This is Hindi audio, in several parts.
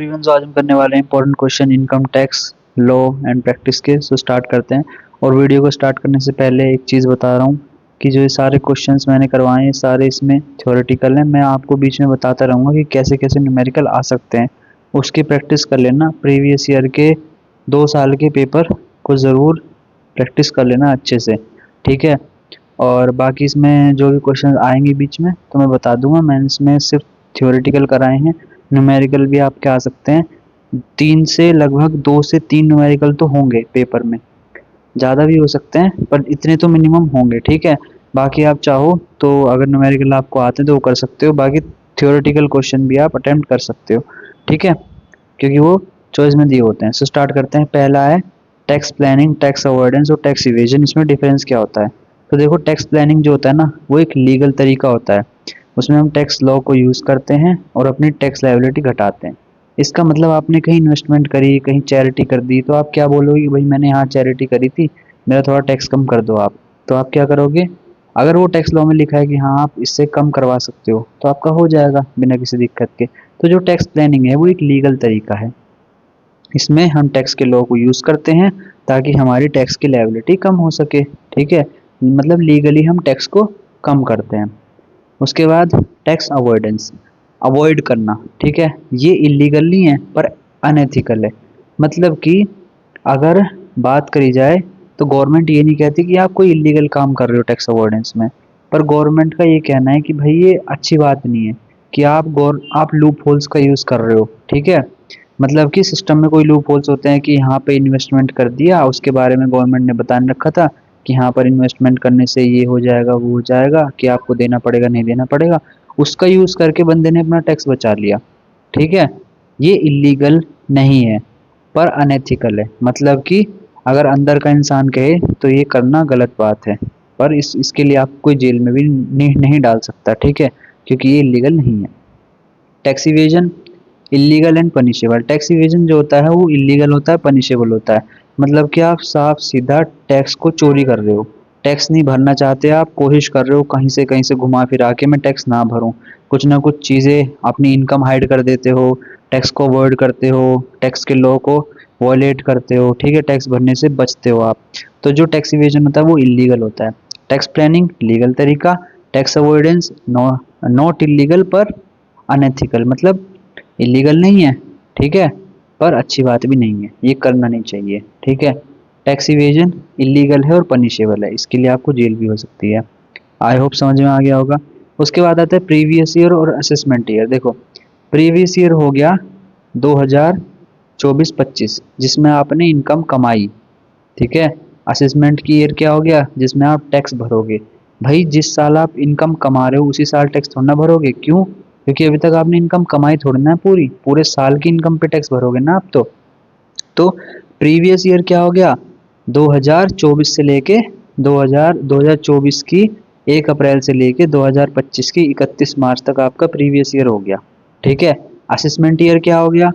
एवरीवन, तो आज हम करने वाले हैं important question income tax law and practice के। सो स्टार्ट करते हैं। और वीडियो को स्टार्ट करने से पहले एक चीज़ बता रहा हूँ कि जो ये सारे क्वेश्चंस मैंने करवाए हैं सारे इसमें थ्योरेटिकल हैं। मैं आपको बीच में बताता रहूँगा कि कैसे कैसे न्यूमेरिकल आ सकते हैं, उसकी प्रैक्टिस कर लेना। प्रीवियस ईयर के 2 साल के पेपर को ज़रूर प्रैक्टिस कर लेना अच्छे से, ठीक है। और बाकी इसमें जो भी क्वेश्चन आएंगे बीच में तो मैं बता दूंगा। मैंने इसमें सिर्फ थ्योरेटिकल कराए हैं, न्यूमेरिकल भी आपके आ सकते हैं। 2 से 3 न्यूमेरिकल तो होंगे पेपर में, ज़्यादा भी हो सकते हैं पर इतने तो मिनिमम होंगे, ठीक है। बाकी आप चाहो तो अगर न्यूमेरिकल आपको आते हैं तो वो कर सकते हो, बाकी थ्योरेटिकल क्वेश्चन भी आप अटेम्प्ट कर सकते हो, ठीक है, क्योंकि वो चॉइस में दिए होते हैं। सो स्टार्ट करते हैं। पहला है टैक्स प्लानिंग, टैक्स अवॉइडेंस और टैक्स इवेजन। इसमें डिफरेंस क्या होता है? तो देखो, टैक्स प्लानिंग जो होता है ना, वो एक लीगल तरीका होता है। उसमें हम टैक्स लॉ को यूज़ करते हैं और अपनी टैक्स लायबिलिटी घटाते हैं। इसका मतलब आपने कहीं इन्वेस्टमेंट करी, कहीं चैरिटी कर दी, तो आप क्या बोलोगे कि भाई मैंने यहाँ चैरिटी करी थी, मेरा थोड़ा टैक्स कम कर दो आप। तो आप क्या करोगे? अगर वो टैक्स लॉ में लिखा है कि हाँ आप इससे कम करवा सकते हो तो आपका हो जाएगा बिना किसी दिक्कत के। तो जो टैक्स प्लानिंग है वो एक लीगल तरीका है। इसमें हम टैक्स के लॉ को यूज़ करते हैं ताकि हमारी टैक्स की लायबिलिटी कम हो सके, ठीक है। मतलब लीगली हम टैक्स को कम करते हैं। उसके बाद टैक्स अवॉइडेंस, अवॉइड करना, ठीक है। ये इलीगल नहीं है पर अनएथिकल है। मतलब कि अगर बात करी जाए तो गवर्नमेंट ये नहीं कहती कि आप कोई इलीगल काम कर रहे हो टैक्स अवॉइडेंस में, पर गवर्नमेंट का ये कहना है कि भाई ये अच्छी बात नहीं है कि आप लूप होल्स का यूज़ कर रहे हो, ठीक है। मतलब कि सिस्टम में कोई लूप होल्स होते हैं कि यहाँ पे इन्वेस्टमेंट कर दिया, उसके बारे में गवर्नमेंट ने बता रखा था कि यहाँ पर इन्वेस्टमेंट करने से ये हो जाएगा वो हो जाएगा, कि आपको देना पड़ेगा नहीं देना पड़ेगा। उसका यूज़ करके बंदे ने अपना टैक्स बचा लिया, ठीक है। ये इलीगल नहीं है पर अनएथिकल है। मतलब कि अगर अंदर का इंसान कहे तो ये करना गलत बात है, पर इसके लिए आप कोई जेल में भी नहीं डाल सकता, ठीक है, क्योंकि ये इलीगल नहीं है। Tax evasion, illegal and punishable. Tax evasion जो होता है वो इलीगल होता है, पनिशेबल होता है। मतलब कि आप साफ सीधा टैक्स को चोरी कर रहे हो, टैक्स नहीं भरना चाहते, आप कोशिश कर रहे हो कहीं से घुमा फिरा के मैं टैक्स ना भरूं। कुछ ना कुछ चीज़ें अपनी इनकम हाइड कर देते हो, टैक्स को अवॉइड करते हो, टैक्स के लॉ को वॉयलेट करते हो, ठीक है, टैक्स भरने से बचते हो आप। तो जो टैक्स इवेजन होता है वो इलीगल होता है। टैक्स प्लानिंग लीगल तरीका, टैक्स अवॉइडेंस नॉट इलीगल पर अनएथिकल, मतलब इलीगल नहीं है, ठीक है, पर अच्छी बात भी नहीं है, ये करना नहीं चाहिए, ठीक है। टैक्स इवेजन इलीगल है और पनिशेबल है, इसके लिए आपको जेल भी हो सकती है। आई होप समझ में आ गया होगा। उसके बाद आता है प्रीवियस ईयर और असेसमेंट ईयर। देखो, प्रीवियस ईयर हो गया 2024-25 जिसमें आपने इनकम कमाई, ठीक है। असेसमेंट की ईयर क्या हो गया? जिसमें आप टैक्स भरोगे। भाई जिस साल आप इनकम कमा रहे हो उसी साल टैक्स थोड़ा ना भरोगे, क्यों? क्योंकि अभी तक आपने इनकम कमाई थोड़ी ना है, पूरे साल की इनकम पे टैक्स भरोगे ना आप। तो प्रीवियस ईयर क्या हो गया? 2024 से लेके 2024 की 1 अप्रैल से लेके 2025 की 31 मार्च तक आपका प्रीवियस ईयर हो गया, ठीक है। असेसमेंट ईयर क्या हो गया?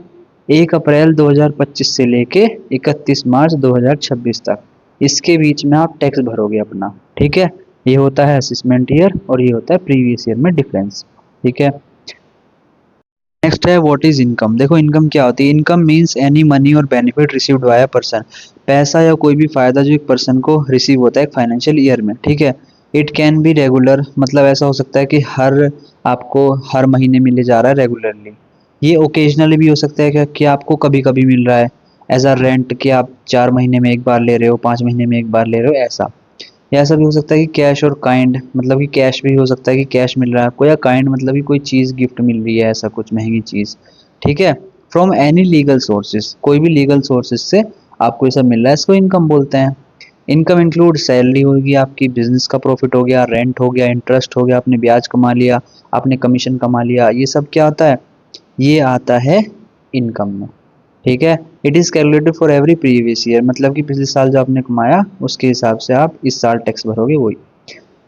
1 अप्रैल 2025 से लेके 31 मार्च 2026 तक, इसके बीच में आप टैक्स भरोगे अपना, ठीक है। ये होता है असेसमेंट ईयर और ये होता है प्रीवियस ईयर में डिफरेंस, ठीक है। नेक्स्ट है व्हाट इज इनकम। देखो, इनकम क्या होती है? इनकम मींस एनी मनी और benefit received by a person. पैसा या कोई भी फायदा जो एक पर्सन को रिसीव होता है एक फाइनेंशियल ईयर में, ठीक है। इट कैन बी रेगुलर, मतलब ऐसा हो सकता है कि आपको हर महीने मिले जा रहा है रेगुलरली। ये ओकेजनली भी हो सकता है कि आपको कभी कभी मिल रहा है एज अ रेंट, कि आप 4 महीने में एक बार ले रहे हो, 5 महीने में एक बार ले रहे हो, ऐसा। या ऐसा भी हो सकता है कि कैश और काइंड, मतलब कि कैश भी हो सकता है कि कैश मिल रहा है आपको, या काइंड मतलब कि कोई चीज़ गिफ्ट मिल रही है, ऐसा कुछ महंगी चीज़, ठीक है। फ्रॉम एनी लीगल सोर्सेज, कोई भी लीगल सोर्सेज से आपको ये सब मिल रहा है, इसको इनकम बोलते हैं। इनकम इंक्लूड सैलरी होगी आपकी, बिजनेस का प्रॉफिट हो गया, रेंट हो गया, इंटरेस्ट हो गया, आपने ब्याज कमा लिया, आपने कमीशन कमा लिया, ये सब क्या आता है? ये आता है इनकम में, ठीक है। It is calculated for every previous year, मतलब कि पिछले साल जो आपने कमाया उसके हिसाब से आप इस साल टैक्स भरोगे, वही।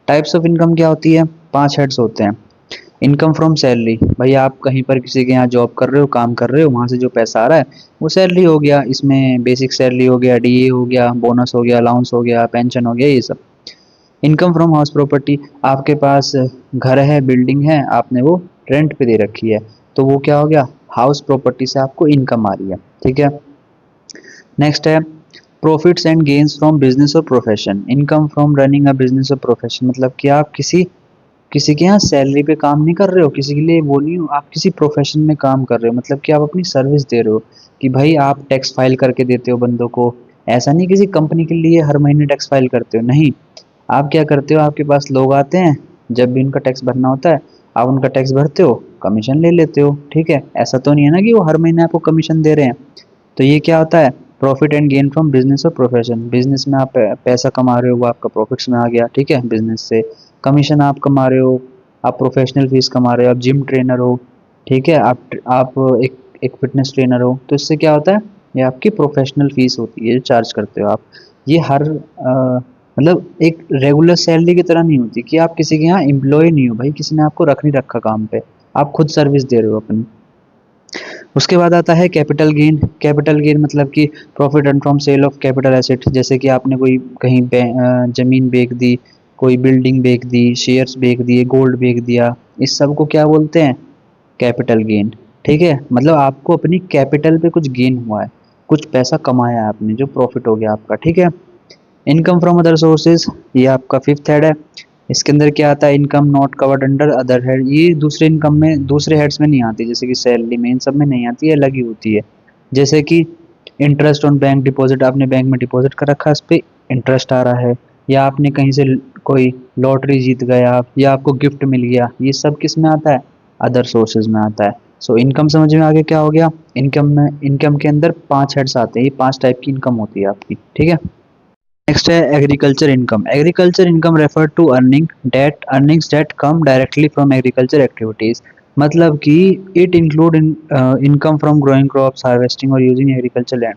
टाइप्स ऑफ इनकम क्या होती है? 5 हेड्स होते हैं। इनकम फ्रॉम सैलरी, भाई आप कहीं पर किसी के यहाँ जॉब कर रहे हो, काम कर रहे हो, वहाँ से जो पैसा आ रहा है वो सैलरी हो गया। इसमें बेसिक सैलरी हो गया, डीए हो गया, बोनस हो गया, अलाउंस हो गया, पेंशन हो गया, ये सब। इनकम फ्रॉम हाउस प्रॉपर्टी, आपके पास घर है, बिल्डिंग है, आपने वो रेंट पे दे रखी है, तो वो क्या हो गया? हाउस प्रॉपर्टी से आपको इनकम आ रही है, ठीक है। नेक्स्ट है profits and gains from business और profession. Income from running a business और प्रोफेशन, मतलब कि आप किसी किसी के यहाँ सैलरी पे काम नहीं कर रहे हो, किसी के लिए वो नहीं हो, आप किसी प्रोफेशन में काम कर रहे हो, मतलब कि आप अपनी सर्विस दे रहे हो कि भाई आप टैक्स फाइल करके देते हो बंदों को। ऐसा नहीं किसी कंपनी के लिए हर महीने टैक्स फाइल करते हो, नहीं। आप क्या करते हो, आपके पास लोग आते हैं, जब भी उनका टैक्स भरना होता है आप उनका टैक्स भरते हो, कमीशन ले लेते हो, ठीक है। ऐसा तो नहीं है ना कि वो हर महीने आपको कमीशन दे रहे हैं। तो ये क्या होता है, profit and gain from business और प्रोफेशन। बिजनेस में आप पैसा कमा रहे हो, वो आपका प्रॉफिट्स में आ गया, ठीक है। बिजनेस से कमीशन आप कमा रहे हो, आप प्रोफेशनल फीस कमा रहे हो, आप जिम ट्रेनर हो, ठीक है। आप एक फिटनेस ट्रेनर हो, तो इससे क्या होता है, ये आपकी प्रोफेशनल फीस होती है, चार्ज करते हो आप। ये हर मतलब एक रेगुलर सैलरी की तरह नहीं होती कि आप किसी के यहाँ एम्प्लॉय नहीं हो, भाई किसी ने आपको रख नहीं रखा काम पे, आप खुद सर्विस दे रहे हो अपनी। उसके बाद आता है कैपिटल गेन। कैपिटल गेन मतलब कि profit earn from sale of capital asset. जैसे कि आपने कोई कहीं जमीन बेच दी, कोई बिल्डिंग बेच दी, शेयर्स बेच दिए, गोल्ड बेच दिया, इस सब को क्या बोलते हैं, कैपिटल गेन, ठीक है। मतलब आपको अपनी कैपिटल पे कुछ गेन हुआ है, कुछ पैसा कमाया है आपने, जो प्रॉफिट हो गया आपका, ठीक है। इनकम फ्रॉम अदर सोर्सेज, ये आपका फिफ्थ हेड है। इसके अंदर क्या आता है, income not covered under other head. ये दूसरे इनकम में, दूसरे हेड्स में नहीं आती, जैसे कि सैलरी में, इन सब में नहीं आती है, अलग ही होती है। जैसे कि इंटरेस्ट ऑन बैंक डिपॉजिट, आपने बैंक में डिपॉजिट कर रखा है, उस पर इंटरेस्ट आ रहा है, या आपने कहीं से कोई लॉटरी जीत गया, या आपको गिफ्ट मिल गया, ये सब किस में आता है, अदर सोर्सेज में आता है। सो इनकम समझ में आगे क्या हो गया। इनकम में, इनकम के अंदर 5 हेड्स आते हैं, ये 5 टाइप की इनकम होती है आपकी, ठीक है। नेक्स्ट है agriculture income. Agriculture income refer to earnings that come directly from agriculture activities. मतलब कि it include income from growing crops, harvesting और यूजिंग एग्रीकल्चर लैंड।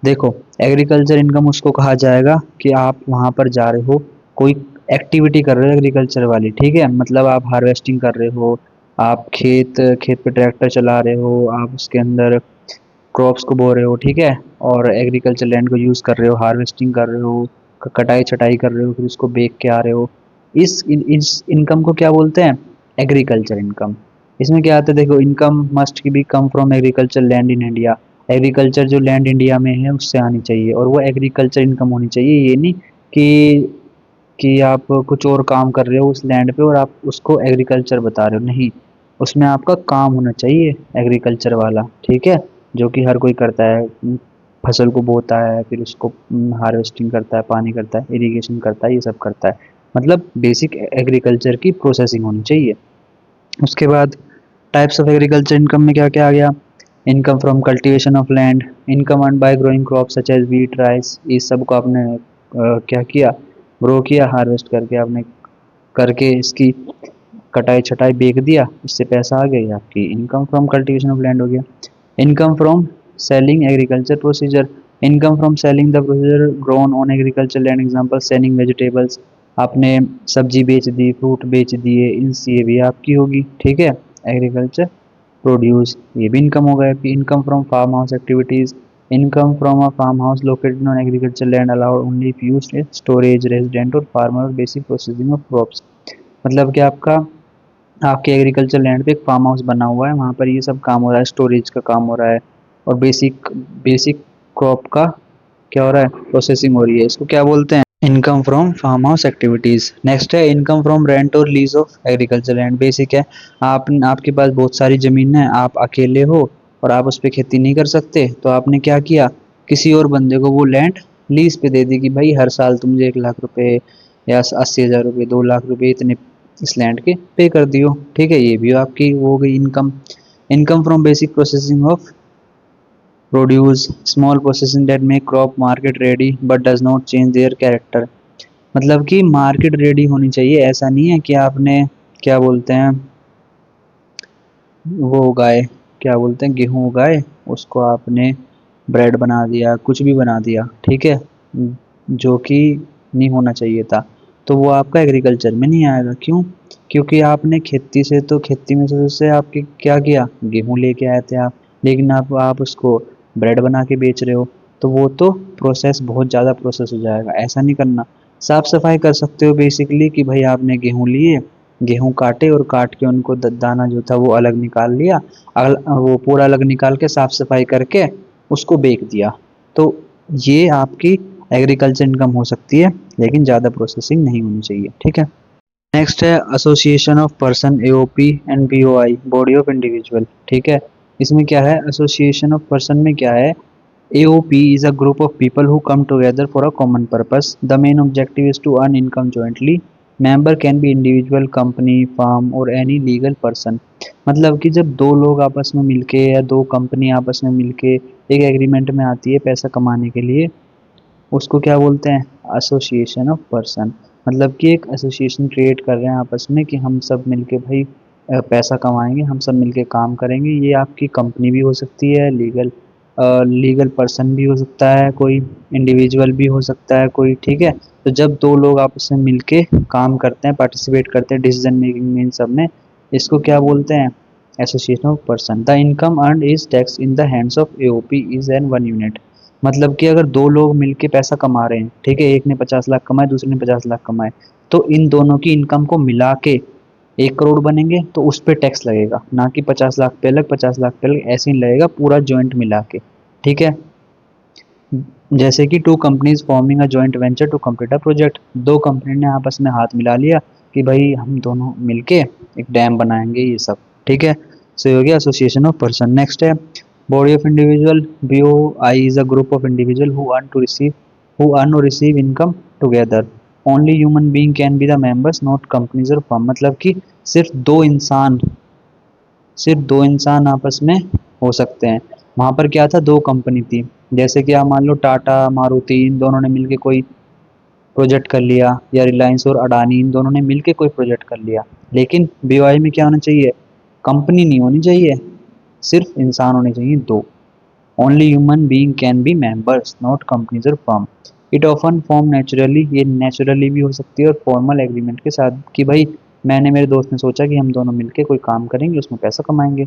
देखो, एग्रीकल्चर इनकम उसको कहा जाएगा कि आप वहाँ पर जा रहे हो, कोई एक्टिविटी कर रहे हो एग्रीकल्चर वाली, ठीक है। मतलब आप हार्वेस्टिंग कर रहे हो, आप खेत खेत पे ट्रैक्टर चला रहे हो, आप उसके अंदर क्रॉप्स को बो रहे हो, ठीक है। और एग्रीकल्चर लैंड को यूज़ कर रहे हो, हार्वेस्टिंग कर रहे हो, कटाई छटाई कर रहे हो, फिर उसको बेच के आ रहे हो। इस इनकम को क्या बोलते हैं, एग्रीकल्चर इनकम। इसमें क्या आता है, देखो, income must be come from agriculture land in India. Agriculture जो लैंड इंडिया में है उससे आनी चाहिए, और वो एग्रीकल्चर इनकम होनी चाहिए। ये नहीं कि आप कुछ और काम कर रहे हो उस लैंड पे और आप उसको एग्रीकल्चर बता रहे हो, नहीं। उसमें आपका काम होना चाहिए एग्रीकल्चर वाला, ठीक है, जो कि हर कोई करता है। फसल को बोता है, फिर उसको हार्वेस्टिंग करता है, पानी करता है, इरिगेशन करता है, ये सब करता है। मतलब बेसिक एग्रीकल्चर की प्रोसेसिंग होनी चाहिए। उसके बाद टाइप्स ऑफ एग्रीकल्चर इनकम में क्या क्या आ गया, income from cultivation of land, income earn by growing crop such as wheat, rice. इस सब को आपने क्या किया, ग्रो किया, हार्वेस्ट करके आपने करके इसकी कटाई छटाई बेच दिया, इससे पैसा आ गया, आपकी income from cultivation of land हो गया। Income from selling agriculture procedure, income from selling the procedure grown on agriculture land, example selling vegetables. आपने सब्जी बेच दी, फ्रूट बेच दिए, इनसे ये भी आपकी होगी, ठीक है। एग्रीकल्चर प्रोड्यूस, ये भी इनकम हो गया। फिर income from farm house activities, income from a farm house located on agriculture land allowed only if used storage resident और फार्मर और बेसिक प्रोसेसिंग ऑफ क्रॉप्स। मतलब कि आपके एग्रीकल्चर लैंड पे एक फार्म हाउस बना हुआ है, वहाँ पर ये सब काम हो रहा है, स्टोरेज का काम हो रहा है, और बेसिक बेसिक क्रॉप का क्या हो रहा है, प्रोसेसिंग हो रही है। इसको क्या बोलते हैं, income from farm house activities. Next है इनकम फ्रॉम रेंट और lease of agriculture land. Basic है, आपके पास बहुत सारी जमीन है, आप अकेले हो और आप उस पर खेती नहीं कर सकते, तो आपने क्या किया, किसी और बंदे को वो लैंड लीज पे दे दी कि भाई हर साल तुम मुझे 1 लाख रुपए या 80,000 रुपये, 2 लाख रुपये इतने इस लैंड के पे कर दियो, ठीक है। ये भी आपकी वो हो गई income. Income from basic processing of produce, small processing that make crop market ready but does not change their character. मतलब कि मार्केट रेडी होनी चाहिए, ऐसा नहीं है कि आपने क्या बोलते हैं वो उगाए, क्या बोलते हैं गेहूँ उगाए, उसको आपने ब्रेड बना दिया, कुछ भी बना दिया, ठीक है, जो कि नहीं होना चाहिए था, तो वो आपका एग्रीकल्चर में नहीं आएगा। क्यों, क्योंकि आपने खेती से, तो खेती में से उससे आपके क्या किया, गेहूँ लेके आए थे आप, लेकिन आप उसको ब्रेड बना के बेच रहे हो, तो वो तो प्रोसेस बहुत ज़्यादा प्रोसेस हो जाएगा। ऐसा नहीं करना, साफ सफाई कर सकते हो बेसिकली कि भाई आपने गेहूँ लिए, गेहूं काटे और काट के उनको दाना जो था वो अलग निकाल लिया, वो पूरा अलग निकाल के साफ सफाई करके उसको बेच दिया। तो ये आपकी एग्रीकल्चर इनकम हो सकती है, लेकिन ज़्यादा प्रोसेसिंग नहीं होनी चाहिए, ठीक है। नेक्स्ट है association of person, AOP and BOI, body of individual, ठीक है। इसमें क्या है, एसोसिएशन ऑफ पर्सन में क्या है, AOP is a group of people who come together for a common purpose. The main objective is to earn income jointly. Member can be individual, company, firm or any legal person. मतलब कि जब दो लोग आपस में मिलके या दो कंपनी आपस में मिलके एक एग्रीमेंट में आती है पैसा कमाने के लिए, उसको क्या बोलते हैं, एसोसिएशन ऑफ पर्सन। मतलब कि एक एसोसिएशन क्रिएट कर रहे हैं आपस में कि हम सब मिलके भाई पैसा कमाएंगे, हम सब मिलके काम करेंगे। ये आपकी कंपनी भी हो सकती है, लीगल पर्सन भी हो सकता है कोई, इंडिविजुअल भी हो सकता है कोई, ठीक है। तो जब दो लोग आपस में मिलके काम करते हैं, पार्टिसिपेट करते हैं डिसीजन मेकिंग में, इन सब में, इसको क्या बोलते हैं, association of person. The income earn is tax in the hands of AOP is an one unit. मतलब कि अगर दो लोग मिलके पैसा कमा रहे हैं, ठीक है, एक ने 50 लाख कमाए, दूसरे ने 50 लाख कमाए, तो इन दोनों की इनकम को मिला के 1 करोड़ बनेंगे, तो उस पर टैक्स लगेगा, ना कि 50 लाख पे अलग 50 लाख पे अलग, ऐसे नहीं लगेगा, पूरा जॉइंट मिला के, ठीक है। जैसे कि two companies forming a joint venture to complete a project, दो कंपनी ने आपस में हाथ मिला लिया कि भाई हम दोनों मिलके एक डैम बनाएंगे, ये सब, ठीक है। सो ये हो गया एसोसिएशन ऑफ पर्सन। नेक्स्ट है body of individual, BOI is a group of individual who earn और receive income together. Only human being can be the members, not companies और फर्म। मतलब कि सिर्फ दो इंसान आपस में हो सकते हैं। वहाँ पर क्या था, दो कंपनी थी, जैसे कि आप मान लो टाटा मारुति, इन दोनों ने मिलके कोई प्रोजेक्ट कर लिया, या रिलायंस और अडानी, इन दोनों ने मिलके कोई प्रोजेक्ट कर लिया। लेकिन BOI में क्या होना चाहिए, कंपनी नहीं होनी चाहिए, सिर्फ इंसान होने चाहिए दो। Only human being can be members, not companies और firm. It often form naturally, ये नेचुरली भी हो सकती है और फॉर्मल एग्रीमेंट के साथ, कि भाई मैंने मेरे दोस्त ने सोचा कि हम दोनों मिलके कोई काम करेंगे, उसमें पैसा कमाएंगे।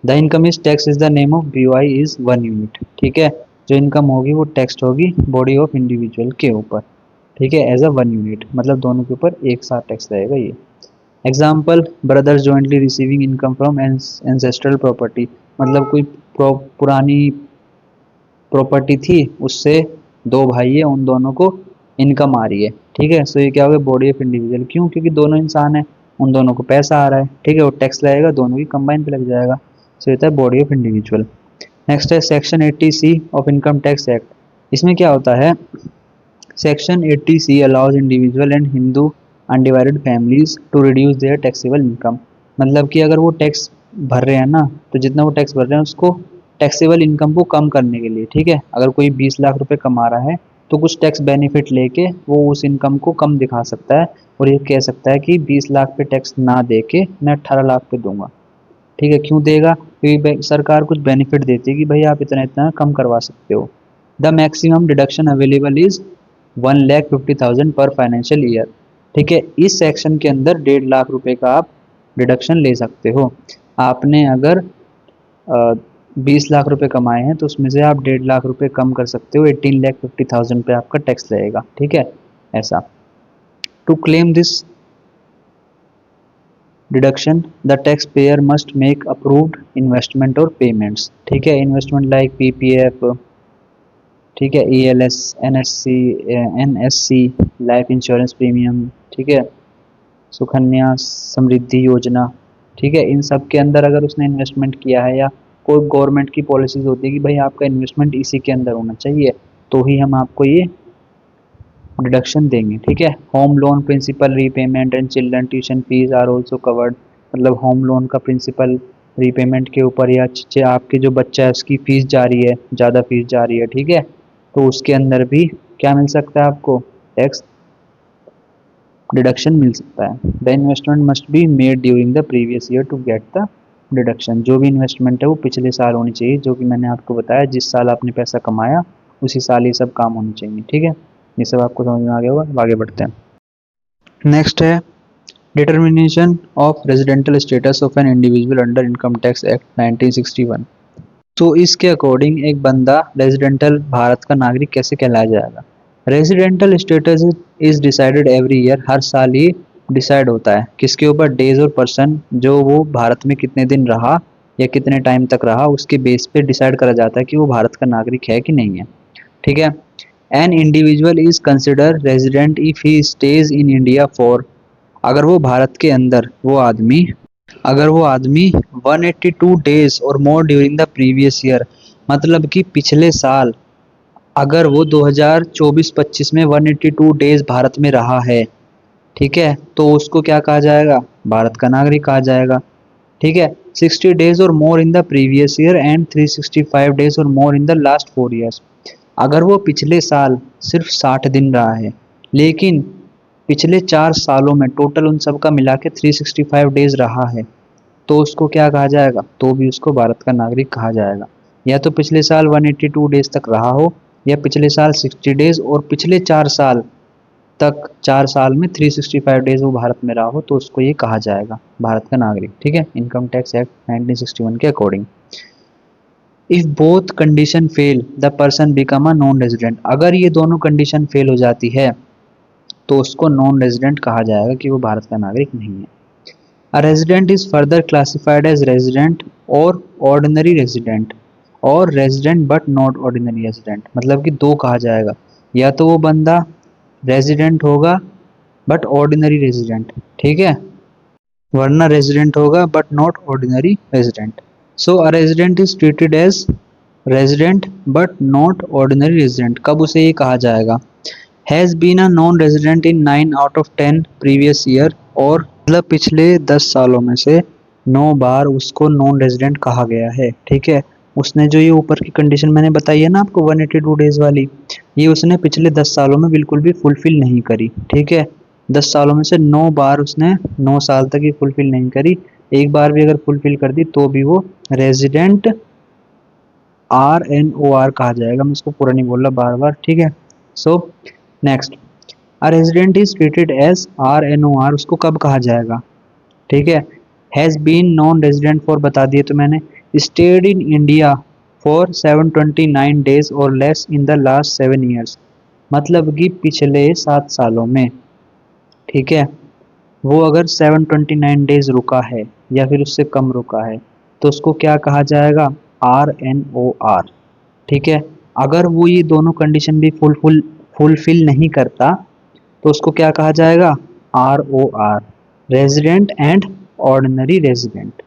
The income is tax is the name of BOI is one unit, ठीक है। जो इनकम होगी वो टैक्स होगी बॉडी ऑफ इंडिविजुअल के ऊपर, ठीक है, एज अ वन यूनिट, मतलब दोनों के ऊपर एक साथ टैक्स रहेगा ये। Example, brothers jointly receiving income from ancestral property. मतलब कोई पुरानी प्रॉपर्टी थी, उससे दो भाई है, उन दोनों को इनकम आ रही है, ठीक है। सो ये क्या हो गया, बॉडी ऑफ इंडिविजुअल, क्यों, क्योंकि दोनों इंसान है, उन दोनों को पैसा आ रहा है, ठीक है, वो टैक्स लगेगा, दोनों की कंबाइन पे लग जाएगा। सो ये था बॉडी ऑफ इंडिविजुअल। नेक्स्ट है section 80C of income tax act. इसमें क्या होता है, section 80C allows individual and Hindu undivided families to reduce their taxable income. मतलब कि अगर वो टैक्स भर रहे हैं ना, तो जितना वो टैक्स भर रहे हैं उसको टैक्सेबल इनकम को कम करने के लिए, ठीक है। अगर कोई 20 लाख रुपए कमा रहा है, तो कुछ टैक्स बेनिफिट लेके वो उस इनकम को कम दिखा सकता है, और ये कह सकता है कि 20 लाख पे टैक्स ना दे के मैं 18 लाख पे दूंगा, ठीक है। क्यों देगा, क्योंकि सरकार कुछ बेनिफिट देती है कि भाई आप इतना इतना कम करवा सकते हो। The maximum deduction available is 1,50,000 पर फाइनेंशियल ईयर, ठीक है। इस सेक्शन के अंदर 1.5 लाख रुपए का आप डिडक्शन ले सकते हो। आपने अगर 20 लाख रुपए कमाए हैं, तो उसमें से आप 1.5 लाख रुपए कम कर सकते हो, 18,50,000 पे आपका टैक्स लगेगा, ठीक है, ऐसा। To claim this deduction the tax payer must make approved investment और पेमेंट्स, ठीक है। इन्वेस्टमेंट लाइक PPF, ठीक है, ELS, NSC, life insurance premium, ठीक है, सुकन्या समृद्धि योजना, ठीक है। इन सब के अंदर अगर उसने इन्वेस्टमेंट किया है, या कोई गवर्नमेंट की पॉलिसीज होती है कि भाई आपका इन्वेस्टमेंट इसी के अंदर होना चाहिए, तो ही हम आपको ये डिडक्शन देंगे, ठीक है। Home loan principal repayment and children tuition fees are also covered. मतलब होम लोन का प्रिंसिपल रीपेमेंट के ऊपर, या आपके जो बच्चा है उसकी फीस जा रही है, ज़्यादा फीस जा रही है, ठीक है, तो उसके अंदर भी क्या मिल सकता है आपको, टैक्स डिडक्शन मिल सकता है। The investment must be made during the previous year to get the deduction. जो भी इन्वेस्टमेंट है वो पिछले साल होनी चाहिए, जो कि मैंने आपको बताया, जिस साल आपने पैसा कमाया उसी साल ये सब काम होने चाहिए, ठीक है। ये सब आपको समझ में आ गया होगा, अब आगे बढ़ते हैं। नेक्स्ट है determination of residential status of an individual under income tax act 1961। तो इसके अकॉर्डिंग एक बंदा रेजिडेंटल भारत का नागरिक कैसे कहलाया जाएगा। Residential status is decided every year, हर साल ही डिसाइड होता है किसके ऊपर, डेज और पर्सन जो वो भारत में कितने दिन रहा या कितने टाइम तक रहा, उसके बेस पे डिसाइड करा जाता है कि वो भारत का नागरिक है कि नहीं है। ठीक है। An individual is consider resident if he stage in India for, अगर वो भारत के अंदर अगर वो आदमी 182 डेज और मोर ड्यूरिंग द प्रीवियस ईयर, मतलब कि पिछले साल अगर वो 2024-25 में 182 डेज भारत में रहा है, ठीक है, तो उसको क्या कहा जाएगा, भारत का नागरिक कहा जाएगा। ठीक है। 60 डेज और more in the previous year and 365 days और more in the last 4 years, अगर वो पिछले साल सिर्फ 60 दिन रहा है लेकिन पिछले 4 सालों में टोटल उन सब का मिला के 365 डेज रहा है, तो उसको क्या कहा जाएगा, तो भी उसको भारत का नागरिक कहा जाएगा। या तो पिछले साल 182 डेज तक रहा हो, या पिछले साल 60 डेज और पिछले 4 साल तक, 4 साल में 365 डेज वो भारत में रहा हो, तो उसको ये कहा जाएगा भारत का नागरिक। ठीक है, इनकम टैक्स एक्ट 1961 के according. If both condition fail the person become a non resident, अगर ये दोनों कंडीशन फेल हो जाती है तो उसको नॉन रेजिडेंट कहा जाएगा कि वो भारत का नागरिक नहीं है। A resident is further classified as resident or ordinary resident और resident but not ordinary resident, मतलब कि दो कहा जाएगा, या तो वो बंदा रेजिडेंट होगा बट ऑर्डिनरी रेजिडेंट, ठीक है, वरना रेजिडेंट होगा but not ordinary resident. So a resident is treated as resident but not ordinary resident, कब उसे ये कहा जाएगा, has been a non resident in 9 out of 10 previous year, और मतलब पिछले 10 सालों में से 9 बार उसको नॉन रेजिडेंट कहा गया है। ठीक है। उसने जो ये ऊपर की कंडीशन मैंने बताई है ना आपको 182 डेज वाली, ये उसने पिछले 10 सालों में बिल्कुल भी फुलफिल नहीं करी। ठीक है। 10 सालों में से 9 बार उसने 9 साल तक ये फुलफिल नहीं करी, एक बार भी अगर फुलफिल कर दी तो भी वो रेजिडेंट RNOR कहा जाएगा। मैं इसको पूरा नहीं बोल रहा बार बार। ठीक है। So next, a resident is treated as RNOR, उसको कब कहा जाएगा, ठीक है, has been non resident for बता दिए तो मैंने, stayed in India for 729 days और less in the last 7 years, मतलब कि पिछले 7 सालों में, ठीक है, वो अगर 729 डेज रुका है या फिर उससे कम रुका है तो उसको क्या कहा जाएगा, RNOR। ठीक है। अगर वो ये दोनों कंडीशन भी फुलफिल नहीं करता तो उसको क्या कहा जाएगा, ROR, resident and ordinary resident.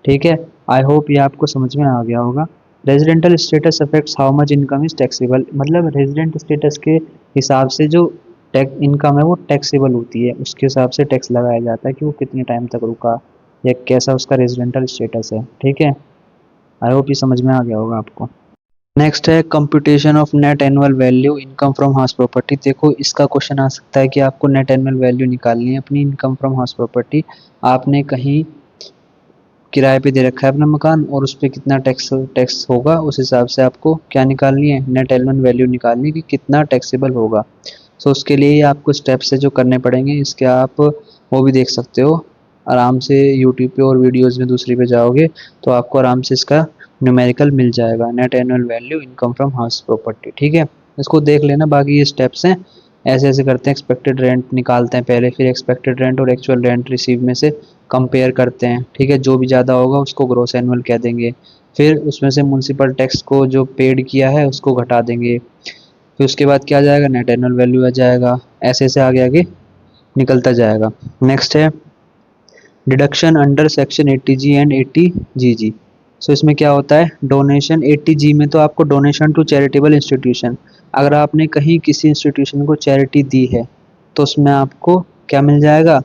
ठीक है। आई होप ये आपको समझ में आ गया होगा। Residential status affects how much income is taxable, मतलब रेजिडेंट स्टेटस के हिसाब से जो टैक्स इनकम है वो टैक्सेबल होती है, उसके हिसाब से टैक्स लगाया जाता है कि वो कितने टाइम तक रुका या कैसा उसका रेजिडेंटल स्टेटस है। ठीक है। आई होप ये समझ में आ गया होगा आपको। नेक्स्ट है computation of net annual value income from house property. देखो इसका क्वेश्चन आ सकता है कि आपको नेट एनुअल वैल्यू निकालनी है अपनी इनकम फ्रॉम हाउस प्रॉपर्टी। आपने कहीं किराए पे दे रखा है अपना मकान और उस पर कितना टैक्स होगा, उस हिसाब से आपको क्या निकालनी है, नेट एनुअल वैल्यू निकालनी है कि कितना टैक्सेबल होगा। सो उसके लिए ये आपको स्टेप्स है जो करने पड़ेंगे, इसके आप वो भी देख सकते हो आराम से यूट्यूब पे, और वीडियोज़ में दूसरी पे जाओगे तो आपको आराम से इसका न्यूमेरिकल मिल जाएगा, net annual value income from house property. ठीक है, इसको देख लेना। बाकी ये स्टेप्स हैं, ऐसे ऐसे करते हैं। एक्सपेक्टेड रेंट निकालते हैं पहले, फिर एक्सपेक्टेड रेंट और एक्चुअल रेंट रिसीव में से कंपेयर करते हैं। ठीक है, जो भी ज़्यादा होगा उसको ग्रॉस एनुअल कह देंगे, फिर उसमें से म्यूनसिपल टैक्स को जो पेड किया है उसको घटा देंगे, फिर उसके बाद क्या आ जाएगा, नेट एनुअल वैल्यू आ जाएगा। ऐसे ऐसे आगे आगे निकलता जाएगा। नेक्स्ट है deduction under section 80G and 80GG। सो इसमें क्या होता है, डोनेशन 80G में तो आपको डोनेशन टू चैरिटेबल इंस्टीट्यूशन, अगर आपने कहीं किसी इंस्टीट्यूशन को चैरिटी दी है तो उसमें आपको क्या मिल जाएगा,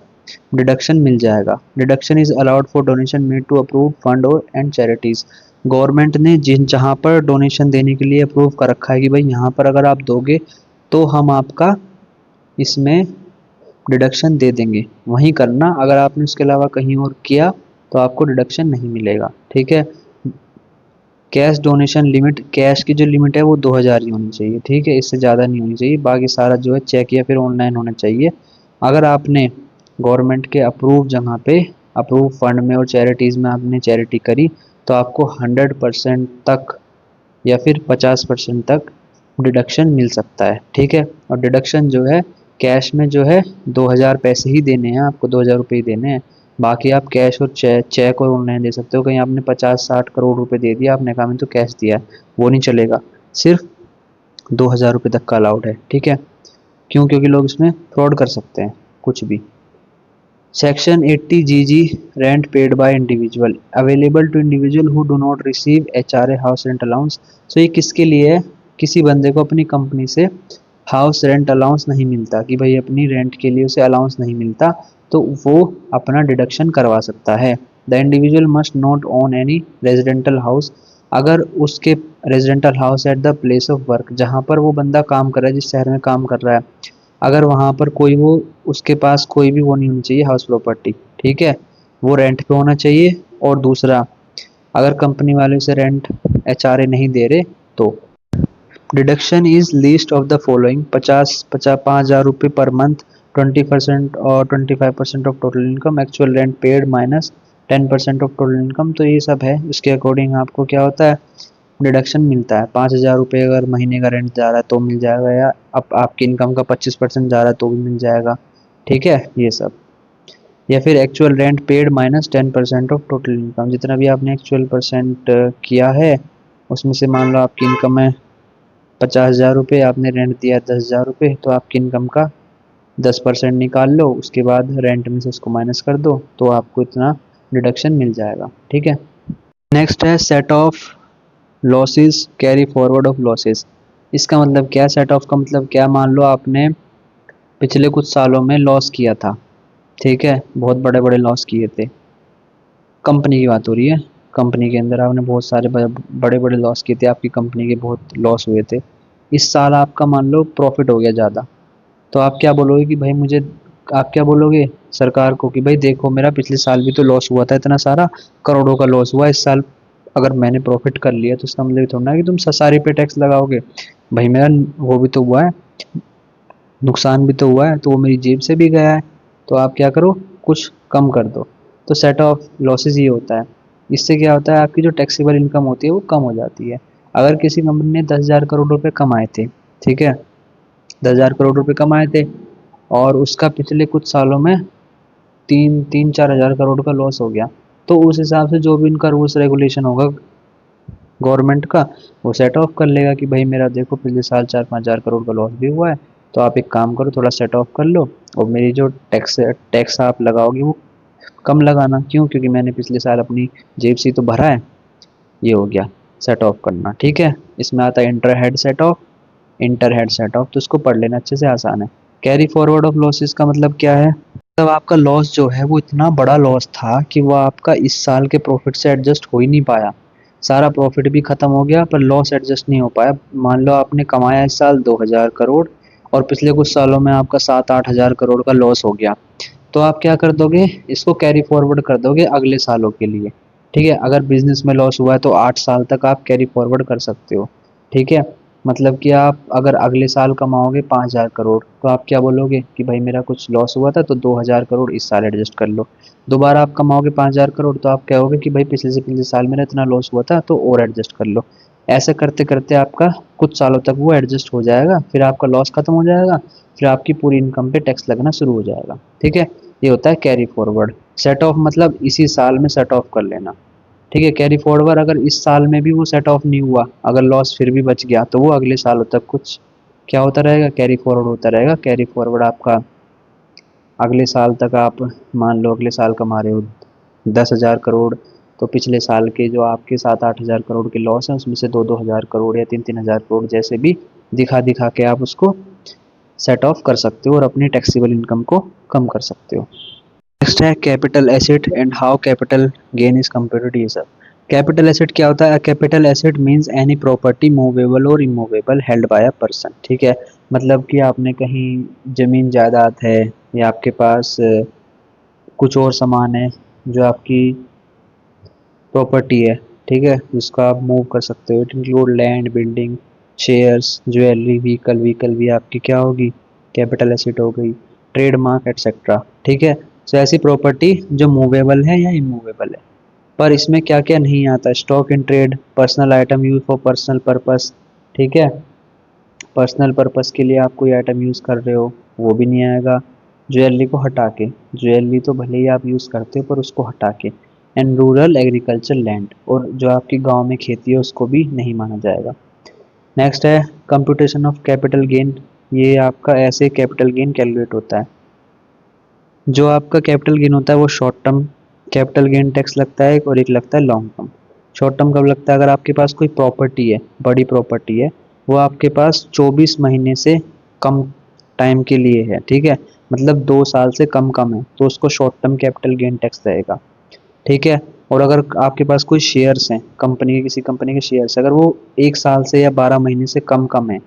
डिडक्शन मिल जाएगा। Deduction is allowed for donation made to approve fund और एंड चैरिटीज। गवर्नमेंट ने जिन जहाँ पर डोनेशन देने के लिए अप्रूव कर रखा है कि भाई यहाँ पर अगर आप दोगे तो हम आपका इसमें डिडक्शन दे देंगे, वहीं करना। अगर आपने उसके अलावा कहीं और किया तो आपको डिडक्शन नहीं मिलेगा। ठीक है। कैश डोनेशन लिमिट, कैश की जो लिमिट है वो 2000 ही होनी चाहिए। ठीक है, इससे ज़्यादा नहीं होनी चाहिए। बाकी सारा जो है चेक या फिर ऑनलाइन होना चाहिए। अगर आपने गवर्नमेंट के अप्रूव जगह पे, अप्रूव फंड में और चैरिटीज़ में आपने चैरिटी करी तो आपको 100% तक या फिर 50% तक डिडक्शन मिल सकता है। ठीक है, और डिडक्शन जो है कैश में जो है 2000 पैसे ही देने हैं आपको, 2000 रुपये ही देने हैं। बाकी आप कैश और चेक और ऑनलाइन दे सकते हो। कहीं आपने 50-60 करोड़ रुपए दे दिया, आपने कहा मैंने तो कैश दिया है, वो नहीं चलेगा। सिर्फ 2000 रुपये तक का अलाउड है, ठीक है। क्यों? क्योंकि लोग इसमें फ्रॉड कर सकते हैं कुछ भी। Section 80 GG rent paid by individual available to individual who do not receive HRA house rent allowance. So ये किसके लिए है? किसी बंदे को अपनी कंपनी से हाउस रेंट अलाउंस नहीं मिलता, कि भाई अपनी रेंट के लिए उसे अलाउंस नहीं मिलता, तो वो अपना डिडक्शन करवा सकता है। The individual must not own any residential house. अगर उसके residential house at the place of work, जहाँ पर वो बंदा काम कर रहा है, जिस शहर में काम कर रहा है, अगर वहाँ पर कोई वो उसके पास कोई भी वो नहीं होनी चाहिए हाउस प्रॉपर्टी, ठीक है, वो रेंट पे होना चाहिए। और दूसरा, अगर कंपनी वाले उसे रेंट एचआरए नहीं दे रहे तो deduction is least of the following: 5,000 रुपये पर मंथ, 20% और 25% of total income, actual rent paid minus 10% of total income. तो ये सब है, इसके अकॉर्डिंग आपको क्या होता है, डिडक्शन मिलता है। 5,000 रुपये अगर महीने का रेंट जा रहा है तो मिल जाएगा, या अब आपकी इनकम का 25% जा रहा है तो भी मिल जाएगा, ठीक है, ये सब। या फिर actual rent paid minus 10% of total income, जितना भी आपने एक्चुअल परसेंट किया है उसमें से मान लो आपकी इनकम है 50,000 रुपये, आपने रेंट दिया 10,000 रुपये, तो आपकी इनकम का 10% निकाल लो, उसके बाद रेंट में से उसको माइनस कर दो, तो आपको इतना डिडक्शन मिल जाएगा, ठीक है। नेक्स्ट है set of losses carry forward of losses. इसका मतलब क्या? सेट ऑफ का मतलब क्या? मान लो आपने पिछले कुछ सालों में लॉस किया था, ठीक है, बहुत बड़े बड़े लॉस किए थे, कंपनी की बात हो रही है, कंपनी के अंदर आपने बहुत सारे बड़े बड़े लॉस किए थे, आपकी कंपनी के बहुत लॉस हुए थे। इस साल आपका मान लो प्रॉफिट हो गया ज़्यादा, तो आप क्या बोलोगे कि भाई मुझे, आप क्या बोलोगे सरकार को कि भाई देखो मेरा पिछले साल भी तो लॉस हुआ था, इतना सारा करोड़ों का लॉस हुआ, इस साल अगर मैंने प्रॉफिट कर लिया तो इसका मतलब थोड़ा ना कि तुम सारी पे टैक्स लगाओगे। भाई मेरा वो भी तो हुआ है, नुकसान भी तो हुआ है, तो वो मेरी जेब से भी गया है, तो आप क्या करो, कुछ कम कर दो। तो सेट ऑफ लॉसेस ये होता है। इससे क्या होता है, आपकी जो टैक्सेबल इनकम होती है वो कम हो जाती है। अगर किसी कंपनी ने 10,000 करोड़ रुपए कमाए थे, ठीक है, 10,000 करोड़ रुपए कमाए थे, और उसका पिछले कुछ सालों में 3-4 हज़ार करोड़ का लॉस हो गया, तो उस हिसाब से जो भी उनका रूल्स रेगुलेशन होगा गवर्नमेंट का, वो सेट ऑफ कर लेगा कि भाई मेरा देखो पिछले साल 4-5 हज़ार करोड़ का लॉस भी हुआ है, तो आप एक काम करो थोड़ा सेट ऑफ कर लो, और मेरी जो टैक्स आप लगाओगे वो कम लगाना। क्यों? क्योंकि मैंने पिछले साल अपनी जेब से तो भरा है। ये हो गया सेट ऑफ करना, ठीक है। इसमें आता है inter head set of, inter head set of, तो इसको पढ़ लेना अच्छे से, आसान है। कैरी फॉरवर्ड ऑफ लॉसेस का मतलब क्या है? मतलब आपका लॉस जो है वो इतना बड़ा लॉस था कि वो आपका इस साल के प्रॉफिट से एडजस्ट हो ही नहीं पाया, सारा प्रॉफिट भी खत्म हो गया पर लॉस एडजस्ट नहीं हो पाया। मान लो आपने कमाया इस साल 2,000 करोड़, और पिछले कुछ सालों में आपका 7-8 हज़ार करोड़ का लॉस हो गया, तो आप क्या कर दोगे, इसको कैरी फॉरवर्ड कर दोगे अगले सालों के लिए, ठीक है। अगर बिजनेस में लॉस हुआ है तो 8 साल तक आप कैरी फॉरवर्ड कर सकते हो, ठीक है। मतलब कि आप अगर अगले साल कमाओगे 5,000 करोड़, तो आप क्या बोलोगे कि भाई मेरा कुछ लॉस हुआ था तो 2,000 करोड़ इस साल एडजस्ट कर लो। दोबारा आप कमाओगे 5,000 करोड़, तो आप कहोगे कि भाई पिछले से पिछले साल मेरा इतना लॉस हुआ था तो और एडजस्ट कर लो। ऐसे करते करते आपका कुछ सालों तक वो एडजस्ट हो जाएगा, फिर आपका लॉस खत्म हो जाएगा, फिर आपकी पूरी इनकम पे टैक्स लगना शुरू हो जाएगा, ठीक है। ये होता है कैरी फॉरवर्ड। सेट ऑफ मतलब इसी साल में सेट ऑफ कर लेना, ठीक है। कैरी फॉरवर्ड अगर इस साल में भी वो सेट ऑफ नहीं हुआ, अगर लॉस फिर भी बच गया, तो वो अगले सालों तक कुछ क्या होता रहेगा, कैरी फॉरवर्ड होता रहेगा। कैरी फॉरवर्ड आपका अगले साल तक, आप मान लो अगले साल कमा रहे हो 10,000 करोड़, तो पिछले साल के जो आपके 7-8 हज़ार करोड़ के लॉस हैं उसमें से 2-2 हज़ार करोड़ या 3-3 हज़ार करोड़ जैसे भी दिखा दिखा के आप उसको सेट ऑफ कर सकते हो और अपनी टैक्सेबल इनकम को कम कर सकते हो। नेक्स्ट है capital asset and how capital gain is compared to ये सब। कैपिटल एसेट क्या होता है? Capital asset means any property movable और immovable held by a person, ठीक है। मतलब कि आपने कहीं जमीन जायदाद है, या आपके पास कुछ और सामान है जो आपकी प्रॉपर्टी है, ठीक है, जिसको आप मूव कर सकते हो। It include land, building, shares, jewellery, vehicle, vehicle भी आपकी क्या होगी, कैपिटल एसेट हो गई, ट्रेडमार्क एटसेट्रा, ठीक है। सो ऐसी प्रॉपर्टी जो मूवेबल है या इमूवेबल है। पर इसमें क्या क्या नहीं आता? Stock in trade, personal item use for personal purpose, ठीक है, पर्सनल पर्पस के लिए आप कोई आइटम यूज़ कर रहे हो, वो भी नहीं आएगा। ज्वेलरी को हटा के, ज्वेलरी तो भले ही आप यूज़ करते हो पर उसको हटा के। एंड रूरल एग्रीकल्चर लैंड, और जो आपकी गांव में खेती है उसको भी नहीं माना जाएगा। नेक्स्ट है कंप्यूटेशन ऑफ कैपिटल गेन। ये आपका ऐसे कैपिटल गेन कैलकुलेट होता है। जो आपका कैपिटल गेन होता है वो short term capital gain tax लगता है और एक लगता है लॉन्ग टर्म। शॉर्ट टर्म कब लगता है? अगर आपके पास कोई प्रॉपर्टी है, बड़ी प्रॉपर्टी है, वो आपके पास 24 महीने से कम टाइम के लिए है, ठीक है, मतलब 2 साल से कम कम है, तो उसको short term capital gain tax रहेगा, ठीक है। और अगर आपके पास कोई शेयर्स हैं कंपनी के, किसी कंपनी के शेयर्स, अगर वो 1 साल से या 12 महीने से कम कम है,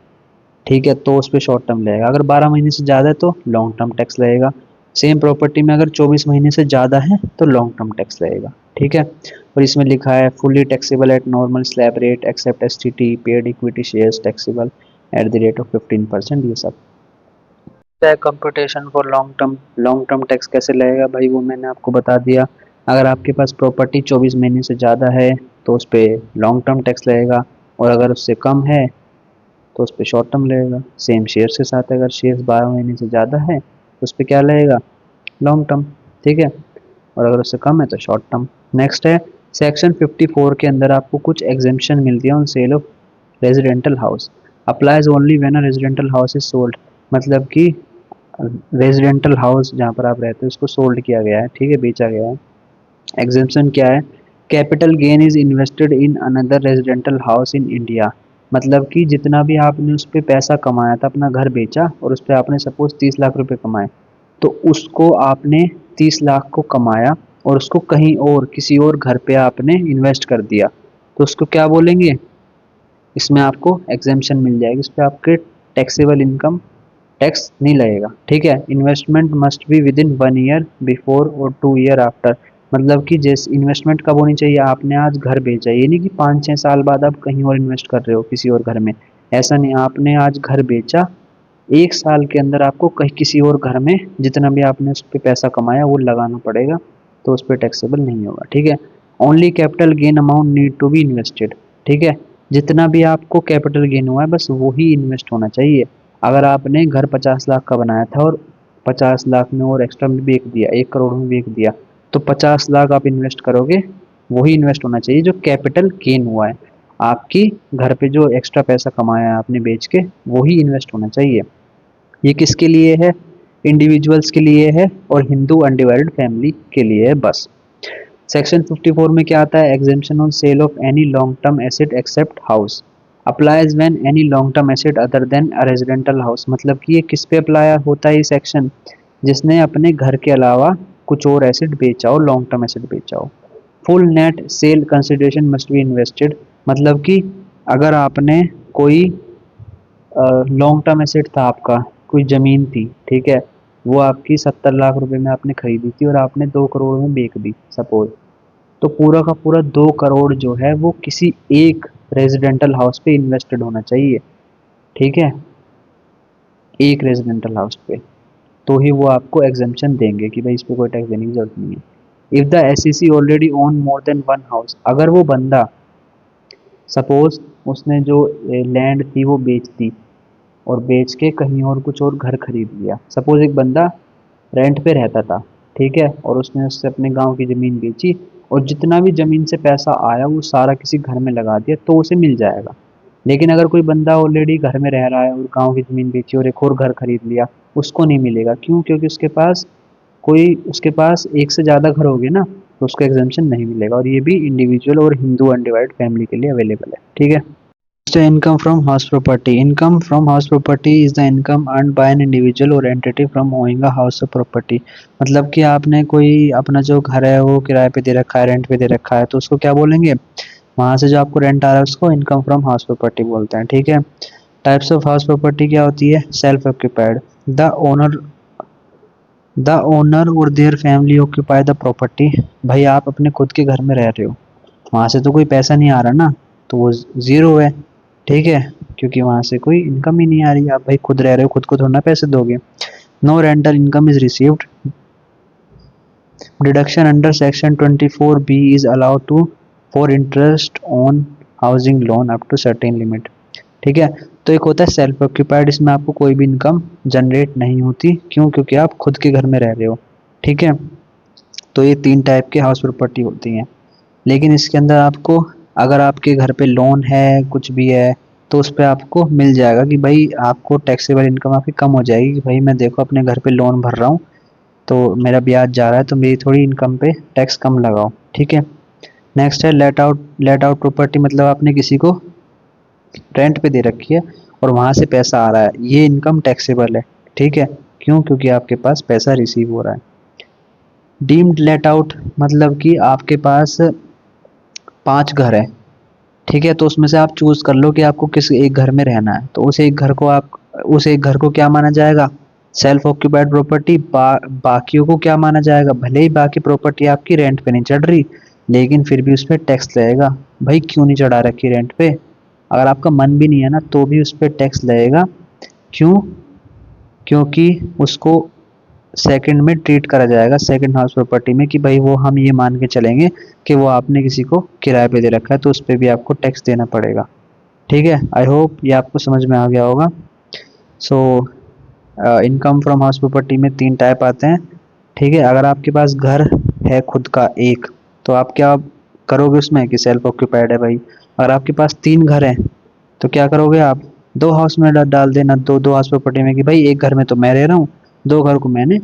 ठीक है, तो उस पर शॉर्ट टर्म लगेगा। अगर 12 महीने से ज़्यादा है तो लॉन्ग टर्म टैक्स लगेगा। सेम प्रॉपर्टी में अगर 24 महीने से ज़्यादा है तो लॉन्ग टर्म टैक्स लगेगा, ठीक है। और इसमें लिखा है fully taxable at normal slab rate except STT paid equity shares taxable at the rate of 15%, ये सब है। Computation for long term tax कैसे लगेगा भाई, वो मैंने आपको बता दिया। अगर आपके पास प्रॉपर्टी 24 महीने से ज़्यादा है तो उस पर लॉन्ग टर्म टैक्स लगेगा, और अगर उससे कम है तो उस पर शॉर्ट टर्म लगेगा। सेम शेयर्स के साथ है, अगर शेयर्स 12 महीने से ज़्यादा है तो उस पर क्या लगेगा? लॉन्ग टर्म, ठीक है, और अगर उससे कम है तो शॉर्ट टर्म। नेक्स्ट है सेक्शन 54 के अंदर आपको कुछ एग्जेम्पशन मिलती है on sale of residential house. Applies only when a residential house is sold, मतलब कि रेजिडेंटल हाउस जहाँ पर आप रहते हो उसको सोल्ड किया गया है, ठीक है, बेचा गया है। एग्जेम्पशन क्या है? Capital gain is invested in another residential house in India, मतलब कि जितना भी आपने उस पर पैसा कमाया था, अपना घर बेचा और उस पर आपने सपोज 30 लाख रुपए कमाए, तो उसको आपने 30 लाख को कमाया और उसको कहीं और किसी और घर पे आपने इन्वेस्ट कर दिया, तो उसको क्या बोलेंगे? इसमें आपको एग्जेम्पशन मिल जाएगी, इस पर आपके टैक्सेबल इनकम टैक्स नहीं लगेगा, ठीक है। Investment must be with in 1 year before और 2 ईयर आफ्टर, मतलब कि जैसे इन्वेस्टमेंट कब होनी चाहिए? आपने आज घर बेचा, ये नहीं कि 5-6 साल बाद आप कहीं और इन्वेस्ट कर रहे हो किसी और घर में, ऐसा नहीं। आपने आज घर बेचा, 1 साल के अंदर आपको कहीं किसी और घर में जितना भी आपने उस पर पैसा कमाया वो लगाना पड़ेगा, तो उस पर टैक्सेबल नहीं होगा, ठीक है। Only capital gain amount need to be invested, ठीक है, जितना भी आपको कैपिटल गेन हुआ है बस वही इन्वेस्ट होना चाहिए। अगर आपने घर 50 लाख का बनाया था और 50 लाख में और एक्स्ट्रा में बेच दिया, 1 करोड़ में बेच दिया, तो 50 लाख आप इन्वेस्ट करोगे, वही इन्वेस्ट होना चाहिए जो कैपिटल गेन हुआ है। आपकी घर पे जो एक्स्ट्रा पैसा कमाया है आपने बेच के, वही इन्वेस्ट होना चाहिए। ये किसके लिए है? इंडिविजुअल्स के लिए है और हिंदू अनडिवाइडेड फैमिली के लिए है बस। सेक्शन 54 में क्या आता है? Exemption on sale of any long term asset except house applies when any long term asset other than a residential house, मतलब कि ये किस पे अप्लाई होता है ये सेक्शन? जिसने अपने घर के अलावा कुछ और एसेट बेचा हो, लॉन्ग टर्म एसेट बेचा हो। Full net sale consideration must be invested, मतलब कि अगर आपने कोई लॉन्ग टर्म एसेट था आपका, कोई ज़मीन थी, ठीक है, वो आपकी 70 लाख रुपए में आपने खरीदी थी और आपने 2 करोड़ में बेच दी सपोज, तो पूरा का पूरा 2 करोड़ जो है वो किसी एक रेजिडेंटल हाउस पे इन्वेस्टेड होना चाहिए, ठीक है, एक रेजिडेंटल हाउस पे, तो ही वो आपको एग्जेम्पशन देंगे कि भाई इस पे कोई टैक्स देने की जरूरत नहीं है। If the SEC already own more than one house, अगर वो बंदा सपोज उसने जो लैंड थी वो बेच दी और बेच के कहीं और कुछ और घर खरीद लिया, सपोज एक बंदा रेंट पे रहता था, ठीक है, और उसने उससे अपने गांव की ज़मीन बेची और जितना भी ज़मीन से पैसा आया वो सारा किसी घर में लगा दिया, तो उसे मिल जाएगा। लेकिन अगर कोई बंदा ऑलरेडी घर में रह रहा है और गांव की ज़मीन बेची और एक और घर खरीद लिया, उसको नहीं मिलेगा। क्यों? क्योंकि उसके पास एक से ज़्यादा घर होंगे ना, तो उसको एग्जेम्पशन नहीं मिलेगा, और ये भी इंडिविजुअल और हिंदू अनडिवाइडेड फैमिली के लिए अवेलेबल है, ठीक है। The income from house property. Income from house property is the income earned by an individual or entity from owning a house of property. मतलब कि आपने कोई अपना जो घर है वो किराए पे दे रखा है, रेंट पे दे रखा है, तो उसको क्या बोलेंगे? वहाँ से जो आपको रेंट आ रहा है उसको इनकम फ्रॉम हाउस प्रॉपर्टी बोलते हैं, ठीक है। टाइप्स ऑफ हाउस प्रॉपर्टी क्या होती है? Self occupied, the owner the owner और their family occupy the property, भाई आप अपने खुद के घर में रह रहे हो, वहाँ से तो कोई पैसा नहीं आ रहा ना, तो वो ज़ीरो है, ठीक है, क्योंकि वहाँ से कोई इनकम ही नहीं आ रही, आप भाई खुद रह रहे हो, खुद को थोड़ा ना पैसे दोगे। No rental income is received, deduction under section 24 B is allowed to for interest on housing loan up to certain limit, ठीक है। तो एक होता है सेल्फ ऑक्यूपाइड, इसमें आपको कोई भी इनकम जनरेट नहीं होती, क्यों? क्योंकि आप खुद के घर में रह रहे हो, ठीक है। तो ये 3 टाइप के हाउस प्रॉपर्टी होती हैं। लेकिन इसके अंदर आपको, अगर आपके घर पे लोन है, कुछ भी है, तो उस पे आपको मिल जाएगा कि भाई आपको टैक्सेबल इनकम आपकी कम हो जाएगी कि भाई मैं देखो अपने घर पे लोन भर रहा हूँ, तो मेरा ब्याज जा रहा है, तो मेरी थोड़ी इनकम पे टैक्स कम लगाओ, ठीक है। नेक्स्ट है लेट आउट प्रॉपर्टी, मतलब आपने किसी को रेंट पे दे रखी है और वहाँ से पैसा आ रहा है, ये इनकम टैक्सेबल है, ठीक है। क्यों? क्योंकि आपके पास पैसा रिसीव हो रहा है। डीम्ड लेट आउट मतलब कि आपके पास 5 घर है, ठीक है, तो उसमें से आप चूज कर लो कि आपको किस एक घर में रहना है, तो उस एक घर को क्या माना जाएगा? Self occupied property. बाकियों को क्या माना जाएगा? भले ही बाकी प्रॉपर्टी आपकी रेंट पे नहीं चढ़ रही, लेकिन फिर भी उस पर टैक्स लगेगा। भाई क्यों नहीं चढ़ा रखी रेंट पे? अगर आपका मन भी नहीं है ना, तो भी उस पर टैक्स लगेगा। क्यों? क्योंकि उसको सेकंड में ट्रीट करा जाएगा, सेकंड हाउस प्रॉपर्टी में, कि भाई वो हम ये मान के चलेंगे कि वो आपने किसी को किराए पे दे रखा है, तो उस पर भी आपको टैक्स देना पड़ेगा, ठीक है। आई होप ये आपको समझ में आ गया होगा। So income from house property में 3 टाइप आते हैं, ठीक है। अगर आपके पास घर है खुद का एक, तो आप क्या करोगे उसमें कि सेल्फ ऑक्यूपाइड है भाई। अगर आपके पास 3 घर हैं, तो क्या करोगे आप? 2 हाउस में डाल देना, दो हाउस प्रॉपर्टी में, कि भाई एक घर में तो मैं रह रहा हूँ, 2 घर को मैंने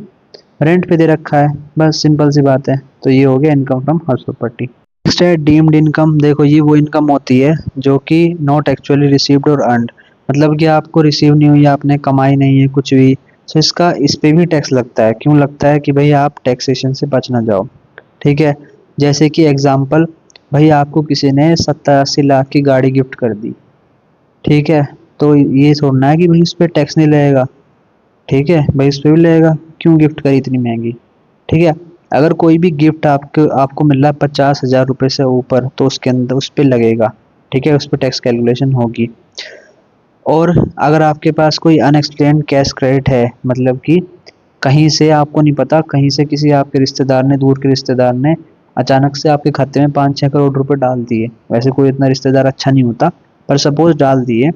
रेंट पे दे रखा है, बस सिंपल सी बात है। तो ये हो गया income from house property. Next है डीम्ड इनकम। देखो ये वो इनकम होती है जो कि नॉट एक्चुअली रिसीव्ड और अर्नड, मतलब कि आपको रिसीव नहीं हुई, आपने कमाई नहीं है कुछ भी, तो इसका इस पे भी टैक्स लगता है। क्यों लगता है? कि भाई आप टैक्सेशन से बच ना जाओ, ठीक है। जैसे कि एग्जाम्पल, भाई आपको किसी ने 70-80 लाख की गाड़ी गिफ्ट कर दी, ठीक है, तो ये छोड़ना है कि भाई उस पर टैक्स नहीं लगेगा, ठीक है भाई उस पर भी लगेगा। क्यों? गिफ्ट करी इतनी महंगी, ठीक है। अगर कोई भी गिफ्ट आपको आपको मिल रहा है 50,000 रुपये से ऊपर, तो उसके अंदर उस पर लगेगा, ठीक है, उस पर टैक्स कैलकुलेशन होगी। और अगर आपके पास कोई अनएक्सप्लेन्ड कैश क्रेडिट है, मतलब कि कहीं से आपको नहीं पता, कहीं से किसी आपके रिश्तेदार ने, दूर के रिश्तेदार ने अचानक से आपके खाते में 5-6 करोड़ रुपए डाल दिए, वैसे कोई इतना रिश्तेदार अच्छा नहीं होता, पर सपोज डाल दिए,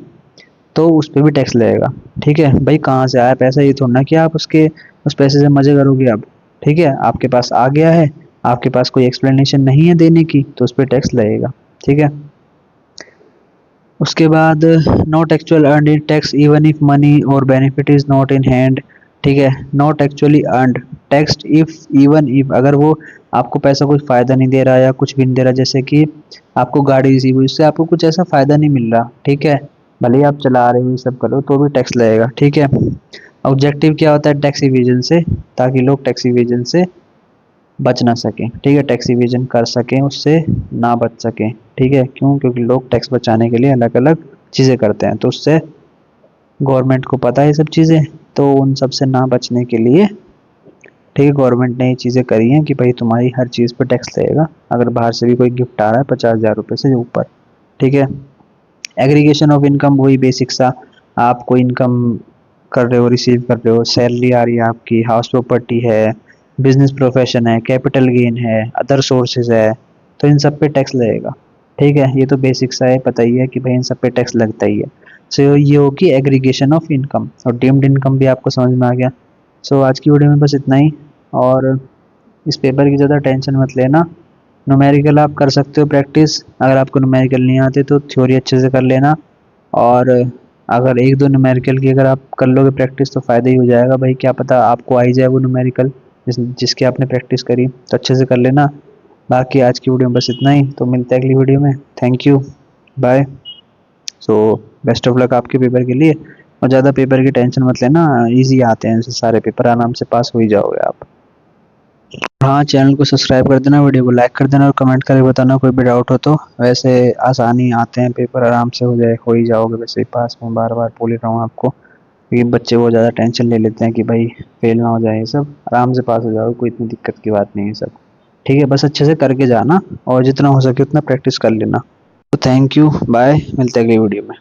तो उस पर भी टैक्स लगेगा, ठीक है। भाई कहाँ से आया पैसा, ये थोड़ा ना कि आप उसके उस पैसे से मजे करोगे अब, ठीक है। आपके पास आ गया है, आपके पास कोई एक्सप्लेनेशन नहीं है देने की, तो उस पर टैक्स लगेगा, ठीक है। उसके बाद not actual earned in tax even if money और benefit is not in hand, ठीक है। Not actually earned tax if, even if, अगर वो आपको पैसा कुछ फायदा नहीं दे रहा या कुछ भी नहीं दे रहा, जैसे कि आपको गाड़ी रिसीव हुई, उससे आपको कुछ ऐसा फायदा नहीं मिल रहा, ठीक है, भले ही आप चला रहे हो ये सब करो, तो भी टैक्स लगेगा, ठीक है। ऑब्जेक्टिव क्या होता है टैक्स इवेजन से? ताकि लोग टैक्स इवेजन से बच ना सकें, ठीक है, टैक्स इवेजन कर सकें, उससे ना बच सकें, ठीक है। क्यों? क्योंकि लोग टैक्स बचाने के लिए अलग अलग चीज़ें करते हैं, तो उससे गवर्नमेंट को पता है ये सब चीज़ें, तो उन सब से ना बचने के लिए, ठीक है, गवर्नमेंट ने ये चीज़ें करी हैं कि भाई तुम्हारी हर चीज़ पर टैक्स लगेगा, अगर बाहर से भी कोई गिफ्ट आ रहा है 50,000 रुपये से ऊपर, ठीक है। एग्रीगेशन ऑफ इनकम, वही बेसिक सा, आप कोई इनकम कर रहे हो, रिसीव कर रहे हो, सैलरी आ रही है आपकी, हाउस प्रॉपर्टी है, बिजनेस प्रोफेशन है, कैपिटल गेन है, अदर सोर्सेज है, तो इन सब पे टैक्स लगेगा, ठीक है। ये तो बेसिक सा है, पता ही है कि भाई इन सब पे टैक्स लगता ही है। सो ये होगी एग्रीगेशन ऑफ इनकम, और डीम्ड इनकम भी आपको समझ में आ गया। सो आज की वीडियो में बस इतना ही, और इस पेपर की ज़्यादा टेंशन मत लेना। न्यूमेरिकल आप कर सकते हो प्रैक्टिस, अगर आपको न्यूमेरिकल नहीं आते तो थ्योरी अच्छे से कर लेना, और अगर 1-2 न्यूमेरिकल की अगर आप कर लोगे प्रैक्टिस, तो फ़ायदा ही हो जाएगा भाई, क्या पता आपको आ ही जाए वो न्यूमेरिकल जिसकी आपने प्रैक्टिस करी, तो अच्छे से कर लेना। बाकी आज की वीडियो में बस इतना ही, तो मिलते हैं अगली वीडियो में। Thank you, bye. So best of luck आपके पेपर के लिए, और ज़्यादा पेपर की टेंशन मत लेना, ईजी आते हैं सारे पेपर, आराम से पास हो ही जाओगे आप। हाँ, चैनल को सब्सक्राइब कर देना, वीडियो को लाइक कर देना, और कमेंट करके बताना कोई भी डाउट हो तो। वैसे आसानी आते हैं पेपर, आराम से हो ही जाओगे, वैसे ही पास में बार बार बोल ही रहा हूँ आपको, क्योंकि बच्चे वो ज़्यादा टेंशन ले लेते हैं कि भाई फेल ना हो जाए, ये सब आराम से पास हो जाओगे, कोई इतनी दिक्कत की बात नहीं है सब, ठीक है। बस अच्छे से करके जाना, और जितना हो सके उतना प्रैक्टिस कर लेना। तो थैंक यू, बाय, मिलते हैं अगली वीडियो में।